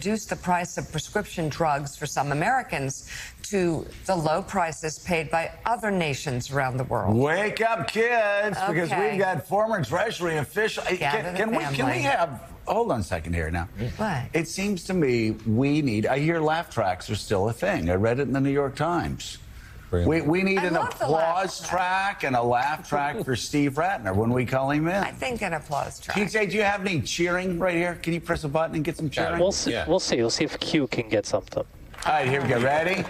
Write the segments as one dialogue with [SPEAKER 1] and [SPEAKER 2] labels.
[SPEAKER 1] reduce the price of prescription drugs for some Americans to the low prices paid by other nations around the world.
[SPEAKER 2] Wake up, kids, because we've got former Treasury official. Can we have... Hold on a second here now.
[SPEAKER 1] What?
[SPEAKER 2] It seems to me I hear laugh tracks are still a thing. I read it in the New York Times. We need an applause track and a laugh track for Steve Rattner when we call him in.
[SPEAKER 1] I think an applause track.
[SPEAKER 2] TJ, do you have any cheering right here? Can you press a button and get some cheering?
[SPEAKER 3] We'll see. We'll see. We'll see if Q can get something.
[SPEAKER 2] All right, here we go. Ready?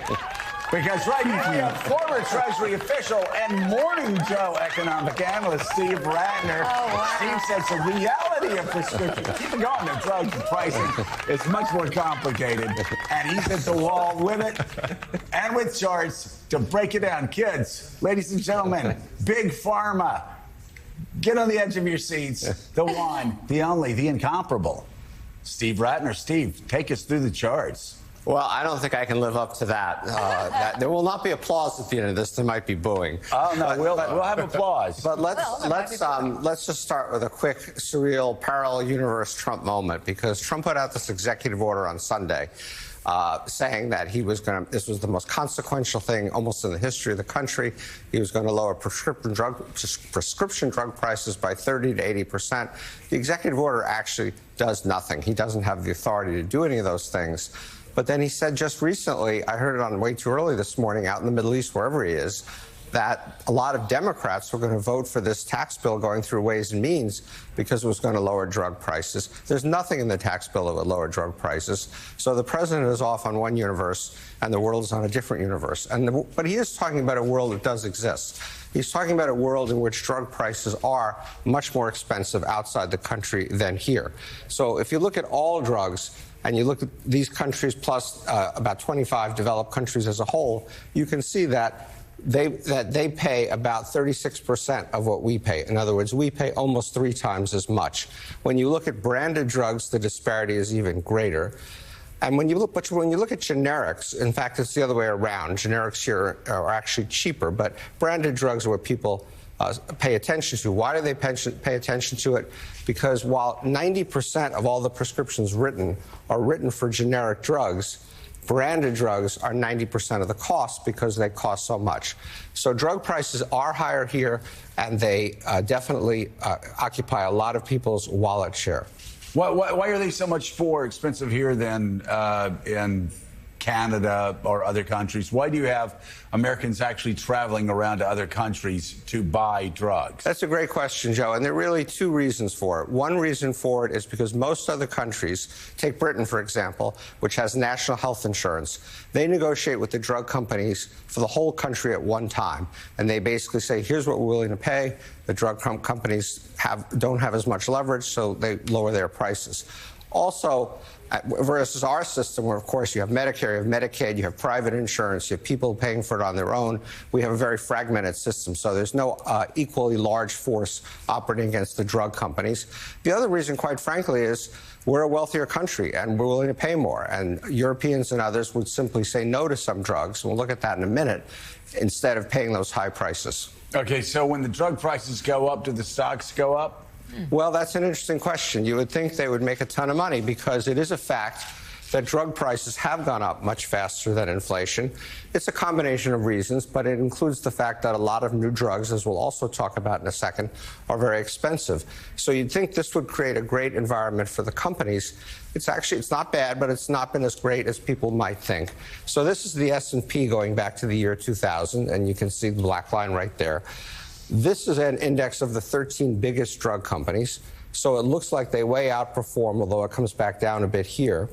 [SPEAKER 2] Because right now we have former Treasury official and Morning Joe economic analyst Steve Rattner.
[SPEAKER 1] Oh, wow.
[SPEAKER 2] Steve says the reality of prescription, keep it going, the drugs and pricing is much more complicated. And he's at the wall with it and with charts to break it down. Kids, ladies and gentlemen, Big Pharma, get on the edge of your seats. The one, the only, the incomparable, Steve Rattner. Steve, take us through the charts.
[SPEAKER 4] Well, I don't think I can live up to that. There will not be applause at the end of this. There might be booing.
[SPEAKER 2] Oh no, we'll have applause.
[SPEAKER 4] But let's just start with a quick, surreal, parallel universe Trump moment, because Trump put out this executive order on Sunday, saying that this was the most consequential thing almost in the history of the country. He was going to lower prescription drug prices by 30 to 80%. The executive order actually does nothing. He doesn't have the authority to do any of those things. But then he said just recently, I heard it on Way Too Early this morning out in the Middle East, wherever he is, that a lot of Democrats were going to vote for this tax bill going through Ways and Means because it was going to lower drug prices. There's nothing in the tax bill that would lower drug prices. So the president is off on one universe and the world is on a different universe. But he is talking about a world that does exist. He's talking about a world in which drug prices are much more expensive outside the country than here. So if you look at all drugs, and you look at these countries plus about 25 developed countries as a whole, you can see that they pay about 36% of what we pay. In other words, we pay almost 3 times as much. When you look at branded drugs, the disparity is even greater. And when you look at generics, in fact, it's the other way around. Generics here are actually cheaper, but branded drugs are what people pay attention to. Why do they pay attention to it? Because while 90% of all the prescriptions written are written for generic drugs, branded drugs are 90% of the cost because they cost so much. So drug prices are higher here, and they definitely occupy a lot of people's wallet share.
[SPEAKER 2] Why are they so much more expensive here than in Canada or other countries? Why do you have Americans actually traveling around to other countries to buy drugs?
[SPEAKER 4] That's a great question, Joe, and there are really 2 reasons for it. One reason for it is because most other countries, take Britain, for example, which has national health insurance, they negotiate with the drug companies for the whole country at one time, and they basically say, here's what we're willing to pay. The drug companies don't have as much leverage, so they lower their prices. Also, versus our system, where, of course, you have Medicare, you have Medicaid, you have private insurance, you have people paying for it on their own, we have a very fragmented system, so there's no equally large force operating against the drug companies. The other reason, quite frankly, is we're a wealthier country, and we're willing to pay more, and Europeans and others would simply say no to some drugs, and we'll look at that in a minute, instead of paying those high prices.
[SPEAKER 2] Okay, so when the drug prices go up, do the stocks go up?
[SPEAKER 4] Well, that's an interesting question. You would think they would make a ton of money because it is a fact that drug prices have gone up much faster than inflation. It's a combination of reasons, but it includes the fact that a lot of new drugs, as we'll also talk about in a second, are very expensive. So you'd think this would create a great environment for the companies. It's not bad, but it's not been as great as people might think. So this is the S&P going back to the year 2000, and you can see the black line right there. This is an index of the 13 biggest drug companies, so it looks like they way outperform, although it comes back down a bit here.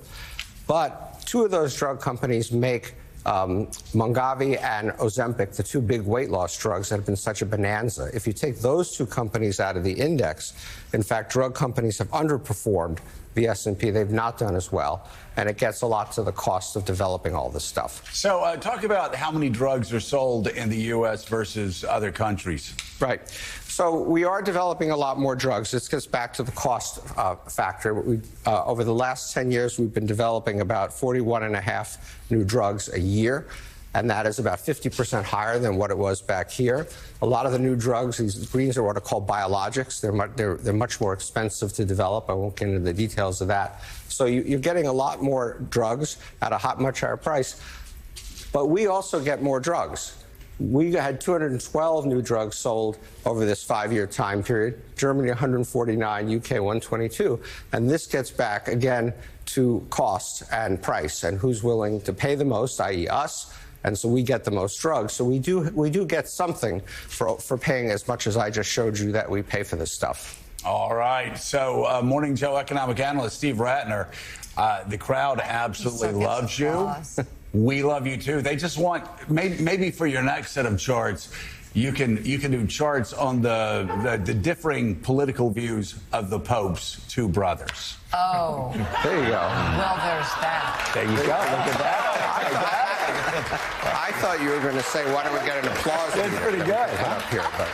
[SPEAKER 4] But 2 of those drug companies make Mongavi and Ozempic, the 2 big weight loss drugs that have been such a bonanza. If you take those 2 companies out of the index, in fact, drug companies have underperformed the S&P. They've not done as well, and it gets a lot to the cost of developing all this stuff.
[SPEAKER 2] So talk about how many drugs are sold in the U.S. versus other countries.
[SPEAKER 4] Right. So we are developing a lot more drugs. This gets back to the cost factor. Over the last 10 years, we've been developing about 41.5 new drugs a year. and that is about 50% higher than what it was back here. A lot of the new drugs, these greens, are what are called biologics. They're much more expensive to develop. I won't get into the details of that. So you're getting a lot more drugs at a much higher price. But we also get more drugs. We had 212 new drugs sold over this 5-year time period. Germany 149, UK 122. And this gets back again to cost and price and who's willing to pay the most, i.e. us. And so we get the most drugs. So we do get something for paying as much as I just showed you that we pay for this stuff.
[SPEAKER 2] All right. So Morning Joe economic analyst Steve Rattner, the crowd absolutely loves you. We love you too. They just want maybe for your next set of charts, you can do charts on the differing political views of the Pope's two brothers.
[SPEAKER 1] Oh,
[SPEAKER 4] there you go.
[SPEAKER 1] Well, there's that.
[SPEAKER 2] There you go. Look at that.
[SPEAKER 4] I thought you were going to say, why don't we get an applause?
[SPEAKER 2] That's pretty good.
[SPEAKER 4] Up here, but,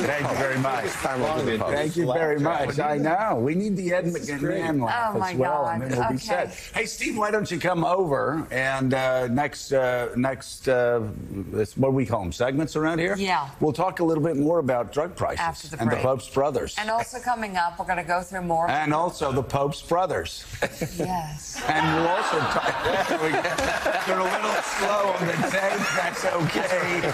[SPEAKER 2] thank you very much. Thank you very much. I know. We need the Ed McMahon laugh
[SPEAKER 1] Oh, my
[SPEAKER 2] as well,
[SPEAKER 1] God.
[SPEAKER 2] and then we'll be
[SPEAKER 1] Okay.
[SPEAKER 2] set. Hey, Steve, why don't you come over and next, what do we call them, segments around here?
[SPEAKER 1] Yeah.
[SPEAKER 2] We'll talk a little bit more about drug prices
[SPEAKER 1] After the
[SPEAKER 2] and the
[SPEAKER 1] break.
[SPEAKER 2] Pope's brothers.
[SPEAKER 1] And also coming up, we're going to go through more.
[SPEAKER 2] And also the Pope's brothers.
[SPEAKER 1] Yes.
[SPEAKER 2] And we'll also talk. They're a little slow on the tape. That's okay.